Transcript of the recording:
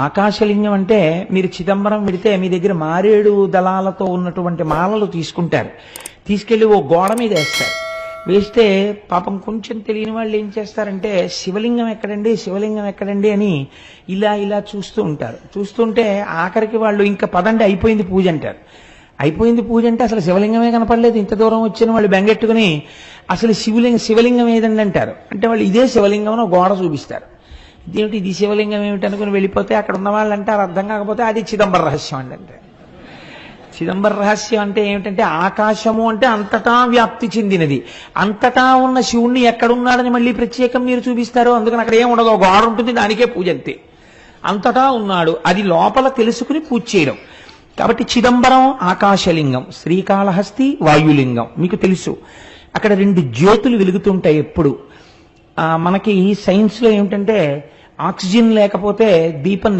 ఆకాశలింగం అంటే మీరు చిదంబరం వెడితే మీ దగ్గర మారేడు దళాలతో ఉన్నటువంటి మాలలు తీసుకుంటారు, తీసుకెళ్లి ఓ గోడ మీద వేస్తారు. వేస్తే పాపం కొంచెం తెలియని వాళ్ళు ఏం చేస్తారంటే శివలింగం ఎక్కడండి శివలింగం ఎక్కడండి అని ఇలా ఇలా చూస్తూ ఉంటారు. చూస్తుంటే ఆఖరికి వాళ్ళు ఇంకా పదండి అయిపోయింది పూజ అంటారు. అయిపోయింది పూజ అంటే అసలు శివలింగమే కనపడలేదు. ఇంత దూరం వచ్చిన వాళ్ళు బెంగెట్టుకుని అసలు శివలింగం ఏదండి అంటారు. అంటే వాళ్ళు ఇదే శివలింగం అని గోడ చూపిస్తారు. ఇదేమిటి ఇది శివలింగం ఏమిటి అనుకుని వెళ్ళిపోతే అక్కడ ఉన్న వాళ్ళు అంటారు, అర్థం కాకపోతే అది చిదంబర రహస్యం అండి అంటే. చిదంబర రహస్యం అంటే ఏమిటంటే ఆకాశము అంటే అంతటా వ్యాప్తి చెందినది. అంతటా ఉన్న శివుణ్ణి ఎక్కడున్నాడని మళ్ళీ ప్రత్యేకం మీరు చూపిస్తారు. అందుకని అక్కడ ఏం ఉండదు, గోడ ఉంటుంది, దానికే పూజ అంతే. అంతటా ఉన్నాడు, అది లోపల తెలుసుకుని పూజ చేయడం. కాబట్టి చిదంబరం ఆకాశలింగం, శ్రీకాళహస్తి వాయులింగం. మీకు తెలుసు అక్కడ రెండు జ్యోతులు వెలుగుతుంటాయి ఎప్పుడు. మనకి సైన్స్ లో ఏమిటంటే ఆక్సిజన్ లేకపోతే దీపం